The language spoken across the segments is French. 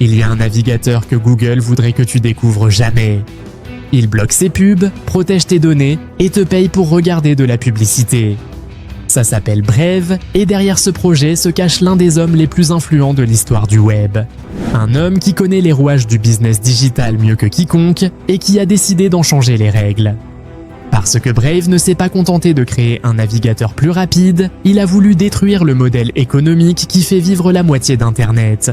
Il y a un navigateur que Google voudrait que tu découvres jamais. Il bloque ses pubs, protège tes données et te paye pour regarder de la publicité. Ça s'appelle Brave et derrière ce projet se cache l'un des hommes les plus influents de l'histoire du web. Un homme qui connaît les rouages du business digital mieux que quiconque et qui a décidé d'en changer les règles. Parce que Brave ne s'est pas contenté de créer un navigateur plus rapide, il a voulu détruire le modèle économique qui fait vivre la moitié d'Internet.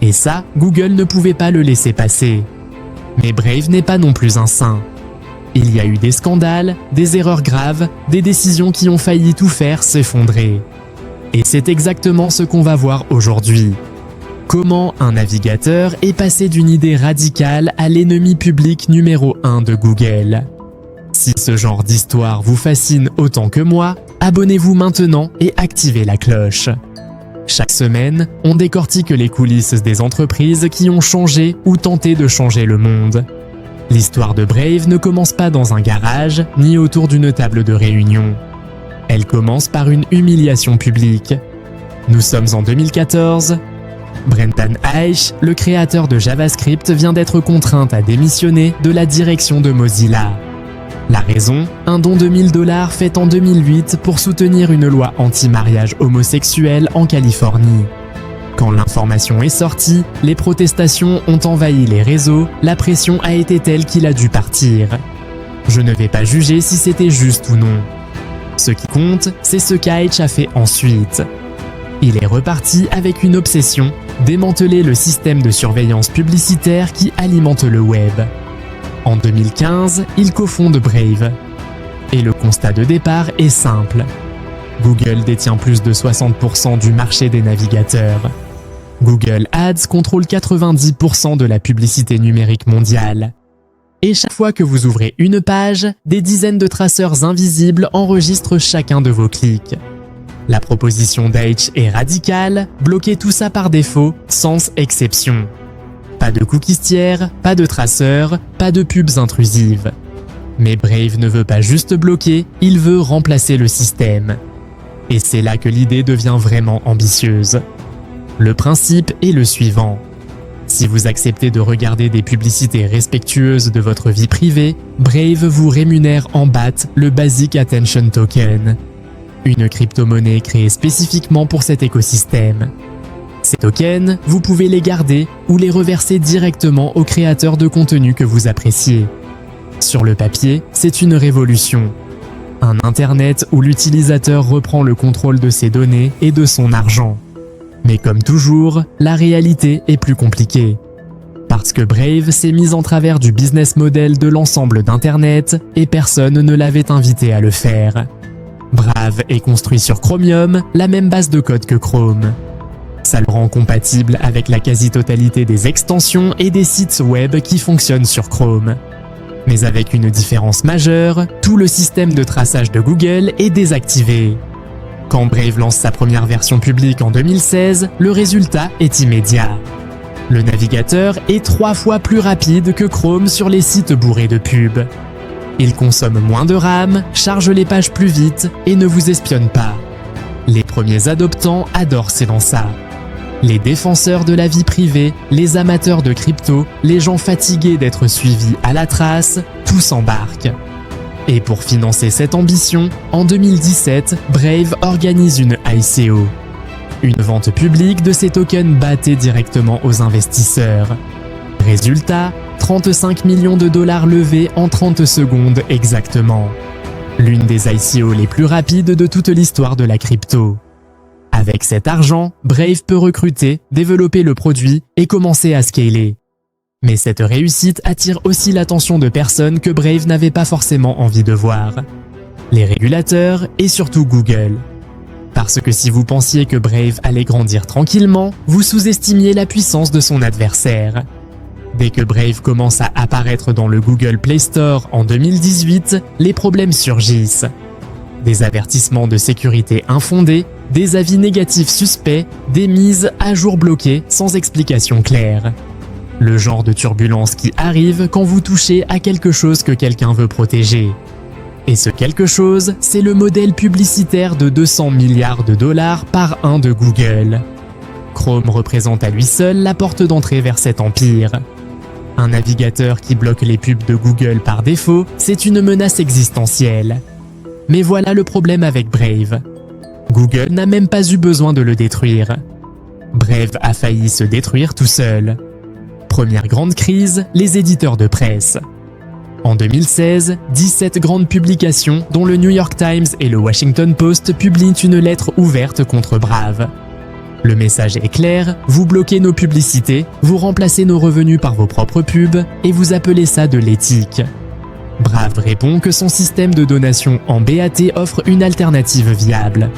Et ça, Google ne pouvait pas le laisser passer. Mais Brave n'est pas non plus un saint. Il y a eu des scandales, des erreurs graves, des décisions qui ont failli tout faire s'effondrer. Et c'est exactement ce qu'on va voir aujourd'hui. Comment un navigateur est passé d'une idée radicale à l'ennemi public numéro 1 de Google. Si ce genre d'histoire vous fascine autant que moi, abonnez-vous maintenant et activez la cloche. Chaque semaine, on décortique les coulisses des entreprises qui ont changé ou tenté de changer le monde. L'histoire de Brave ne commence pas dans un garage, ni autour d'une table de réunion. Elle commence par une humiliation publique. Nous sommes en 2014. Brendan Eich, le créateur de JavaScript, vient d'être contraint à démissionner de la direction de Mozilla. La raison, un don de 1 000 $ fait en 2008 pour soutenir une loi anti-mariage homosexuel en Californie. Quand l'information est sortie, les protestations ont envahi les réseaux, la pression a été telle qu'il a dû partir. Je ne vais pas juger si c'était juste ou non. Ce qui compte, c'est ce qu'Eich a fait ensuite. Il est reparti avec une obsession, démanteler le système de surveillance publicitaire qui alimente le web. En 2015, il cofonde Brave. Et le constat de départ est simple. Google détient plus de 60% du marché des navigateurs. Google Ads contrôle 90% de la publicité numérique mondiale. Et chaque fois que vous ouvrez une page, des dizaines de traceurs invisibles enregistrent chacun de vos clics. La proposition d'Eich est radicale, bloquez tout ça par défaut, sans exception. Pas de cookies tiers, pas de traceurs, pas de pubs intrusives. Mais Brave ne veut pas juste bloquer, il veut remplacer le système. Et c'est là que l'idée devient vraiment ambitieuse. Le principe est le suivant. Si vous acceptez de regarder des publicités respectueuses de votre vie privée, Brave vous rémunère en BAT le Basic Attention Token, une crypto-monnaie créée spécifiquement pour cet écosystème. Ces tokens, vous pouvez les garder ou les reverser directement aux créateurs de contenu que vous appréciez. Sur le papier, c'est une révolution. Un Internet où l'utilisateur reprend le contrôle de ses données et de son argent. Mais comme toujours, la réalité est plus compliquée. Parce que Brave s'est mise en travers du business model de l'ensemble d'Internet et personne ne l'avait invité à le faire. Brave est construit sur Chromium, la même base de code que Chrome. Ça le rend compatible avec la quasi-totalité des extensions et des sites web qui fonctionnent sur Chrome. Mais avec une différence majeure, tout le système de traçage de Google est désactivé. Quand Brave lance sa première version publique en 2016, le résultat est immédiat. Le navigateur est 3 fois plus rapide que Chrome sur les sites bourrés de pubs. Il consomme moins de RAM, charge les pages plus vite et ne vous espionne pas. Les premiers adoptants adorent ça. Les défenseurs de la vie privée, les amateurs de crypto, les gens fatigués d'être suivis à la trace, tous embarquent. Et pour financer cette ambition, en 2017, Brave organise une ICO. Une vente publique de ces tokens BAT directement aux investisseurs. Résultat, 35 millions de $ levés en 30 secondes exactement. L'une des ICO les plus rapides de toute l'histoire de la crypto. Avec cet argent, Brave peut recruter, développer le produit et commencer à scaler. Mais cette réussite attire aussi l'attention de personnes que Brave n'avait pas forcément envie de voir. Les régulateurs et surtout Google. Parce que si vous pensiez que Brave allait grandir tranquillement, vous sous-estimiez la puissance de son adversaire. Dès que Brave commence à apparaître dans le Google Play Store en 2018, les problèmes surgissent. Des avertissements de sécurité infondés, des avis négatifs suspects, des mises à jour bloquées sans explication claire. Le genre de turbulence qui arrive quand vous touchez à quelque chose que quelqu'un veut protéger. Et ce quelque chose, c'est le modèle publicitaire de 200 milliards de $ par an de Google. Chrome représente à lui seul la porte d'entrée vers cet empire. Un navigateur qui bloque les pubs de Google par défaut, c'est une menace existentielle. Mais voilà le problème avec Brave. Google n'a même pas eu besoin de le détruire. Brave a failli se détruire tout seul. Première grande crise, les éditeurs de presse. En 2016, 17 grandes publications, dont le New York Times et le Washington Post, publient une lettre ouverte contre Brave. Le message est clair, vous bloquez nos publicités, vous remplacez nos revenus par vos propres pubs et vous appelez ça de l'éthique. Brave répond que son système de donation en BAT offre une alternative viable.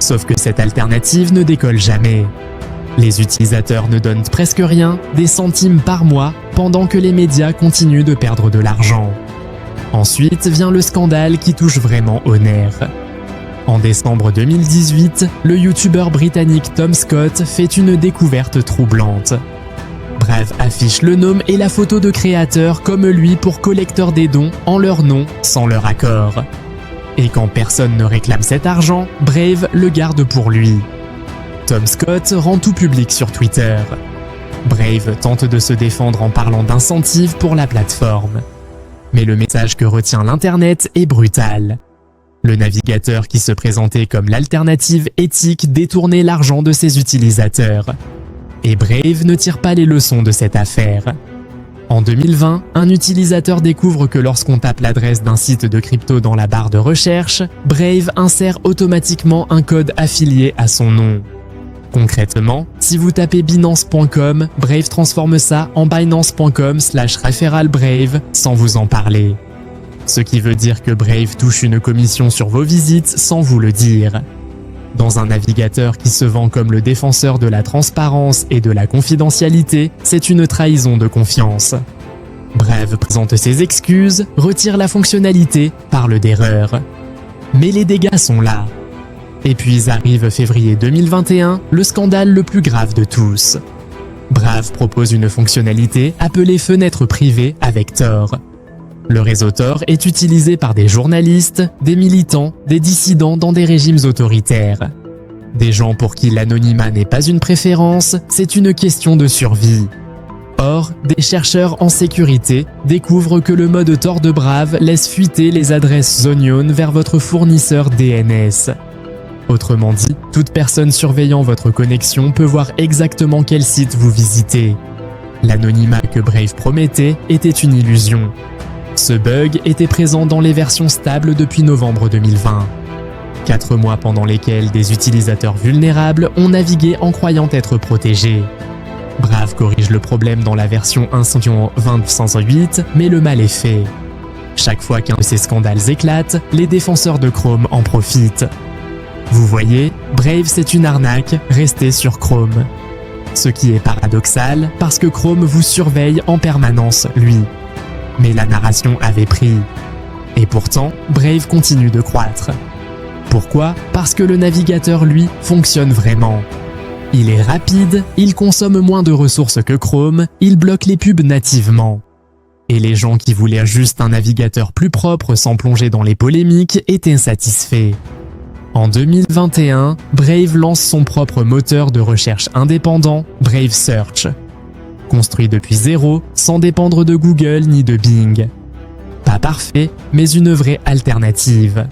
Sauf que cette alternative ne décolle jamais. Les utilisateurs ne donnent presque rien, des centimes par mois, pendant que les médias continuent de perdre de l'argent. Ensuite vient le scandale qui touche vraiment au nerf. En décembre 2018, le youtubeur britannique Tom Scott fait une découverte troublante. Brave affiche le nom et la photo de créateurs comme lui pour collecteurs des dons en leur nom, sans leur accord. Et quand personne ne réclame cet argent, Brave le garde pour lui. Tom Scott rend tout public sur Twitter. Brave tente de se défendre en parlant d'incentives pour la plateforme. Mais le message que retient l'Internet est brutal. Le navigateur qui se présentait comme l'alternative éthique détournait l'argent de ses utilisateurs. Et Brave ne tire pas les leçons de cette affaire. En 2020, un utilisateur découvre que lorsqu'on tape l'adresse d'un site de crypto dans la barre de recherche, Brave insère automatiquement un code affilié à son nom. Concrètement, si vous tapez Binance.com, Brave transforme ça en Binance.com/referralbrave sans vous en parler. Ce qui veut dire que Brave touche une commission sur vos visites sans vous le dire. Dans un navigateur qui se vend comme le défenseur de la transparence et de la confidentialité, c'est une trahison de confiance. Brave présente ses excuses, retire la fonctionnalité, parle d'erreur. Mais les dégâts sont là. Et puis arrive février 2021, le scandale le plus grave de tous. Brave propose une fonctionnalité appelée fenêtre privée avec Tor. Le réseau Tor est utilisé par des journalistes, des militants, des dissidents dans des régimes autoritaires. Des gens pour qui l'anonymat n'est pas une préférence, c'est une question de survie. Or, des chercheurs en sécurité découvrent que le mode Tor de Brave laisse fuiter les adresses Onion vers votre fournisseur DNS. Autrement dit, toute personne surveillant votre connexion peut voir exactement quel site vous visitez. L'anonymat que Brave promettait était une illusion. Ce bug était présent dans les versions stables depuis novembre 2020. 4 mois pendant lesquels des utilisateurs vulnérables ont navigué en croyant être protégés. Brave corrige le problème dans la version 1.20.8, mais le mal est fait. Chaque fois qu'un de ces scandales éclate, les défenseurs de Chrome en profitent. Vous voyez, Brave c'est une arnaque, restez sur Chrome. Ce qui est paradoxal, parce que Chrome vous surveille en permanence, lui. Mais la narration avait pris. Et pourtant, Brave continue de croître. Pourquoi ? Parce que le navigateur, lui, fonctionne vraiment. Il est rapide, il consomme moins de ressources que Chrome, il bloque les pubs nativement. Et les gens qui voulaient juste un navigateur plus propre sans plonger dans les polémiques étaient satisfaits. En 2021, Brave lance son propre moteur de recherche indépendant, Brave Search. Construit depuis zéro, sans dépendre de Google ni de Bing. Pas parfait, mais une vraie alternative.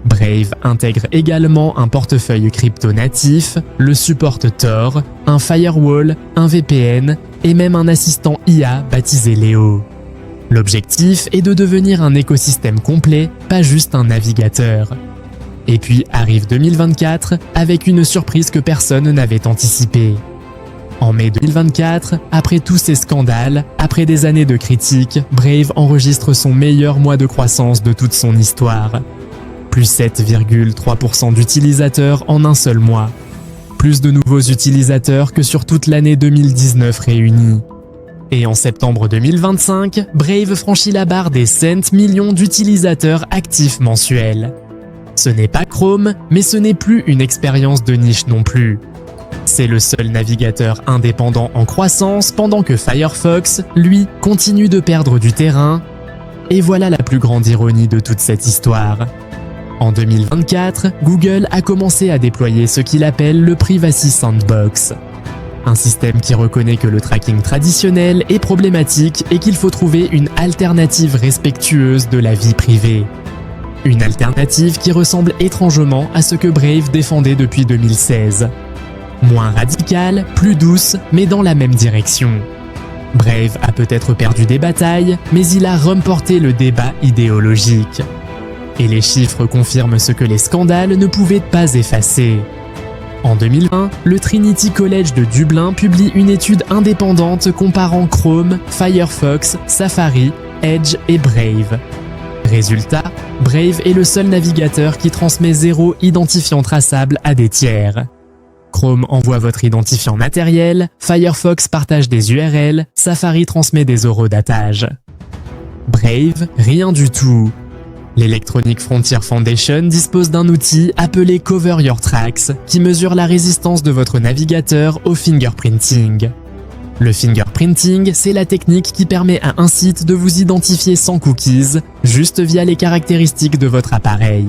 Brave intègre également un portefeuille crypto natif, le support Tor, un firewall, un VPN et même un assistant IA baptisé Léo. L'objectif est de devenir un écosystème complet, pas juste un navigateur. Et puis arrive 2024 avec une surprise que personne n'avait anticipée. En mai 2024, après tous ces scandales, après des années de critiques, Brave enregistre son meilleur mois de croissance de toute son histoire. Plus 7,3% d'utilisateurs en un seul mois. Plus de nouveaux utilisateurs que sur toute l'année 2019 réunie. Et en septembre 2025, Brave franchit la barre des 100 millions d'utilisateurs actifs mensuels. Ce n'est pas Chrome, mais ce n'est plus une expérience de niche non plus. C'est le seul navigateur indépendant en croissance pendant que Firefox, lui, continue de perdre du terrain. Et voilà la plus grande ironie de toute cette histoire. En 2024, Google a commencé à déployer ce qu'il appelle le Privacy Sandbox. Un système qui reconnaît que le tracking traditionnel est problématique et qu'il faut trouver une alternative respectueuse de la vie privée. Une alternative qui ressemble étrangement à ce que Brave défendait depuis 2016. Moins radicale, plus douce, mais dans la même direction. Brave a peut-être perdu des batailles, mais il a remporté le débat idéologique. Et les chiffres confirment ce que les scandales ne pouvaient pas effacer. En 2001, le Trinity College de Dublin publie une étude indépendante comparant Chrome, Firefox, Safari, Edge et Brave. Résultat, Brave est le seul navigateur qui transmet 0 identifiant traçable à des tiers. Chrome envoie votre identifiant matériel, Firefox partage des URL, Safari transmet des horodatage. Brave, rien du tout. L'Electronic Frontier Foundation dispose d'un outil appelé Cover Your Tracks qui mesure la résistance de votre navigateur au fingerprinting. Le fingerprinting, c'est la technique qui permet à un site de vous identifier sans cookies, juste via les caractéristiques de votre appareil.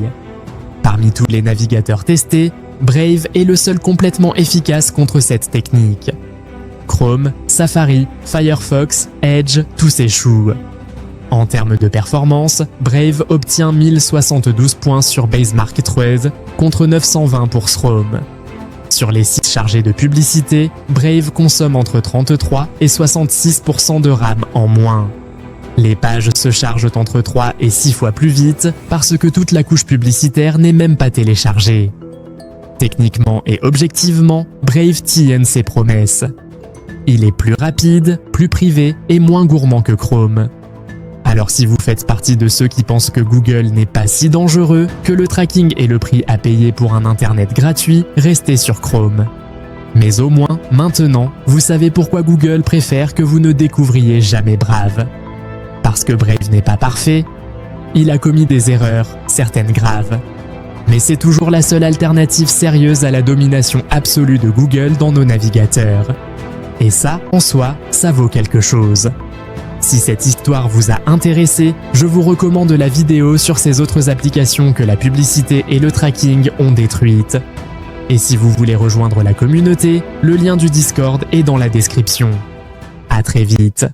Parmi tous les navigateurs testés, Brave est le seul complètement efficace contre cette technique. Chrome, Safari, Firefox, Edge, tous échouent. En termes de performance, Brave obtient 1072 points sur Basemark Trade contre 920 pour Chrome. Sur les sites chargés de publicité, Brave consomme entre 33 et 66% de RAM en moins. Les pages se chargent entre 3 et 6 fois plus vite parce que toute la couche publicitaire n'est même pas téléchargée. Techniquement et objectivement, Brave tient ses promesses. Il est plus rapide, plus privé et moins gourmand que Chrome. Alors si vous faites partie de ceux qui pensent que Google n'est pas si dangereux, que le tracking est le prix à payer pour un internet gratuit, restez sur Chrome. Mais au moins, maintenant, vous savez pourquoi Google préfère que vous ne découvriez jamais Brave. Parce que Brave n'est pas parfait, il a commis des erreurs, certaines graves. Mais c'est toujours la seule alternative sérieuse à la domination absolue de Google dans nos navigateurs. Et ça, en soi, ça vaut quelque chose. Si cette histoire vous a intéressé, je vous recommande la vidéo sur ces autres applications que la publicité et le tracking ont détruites. Et si vous voulez rejoindre la communauté, le lien du Discord est dans la description. À très vite.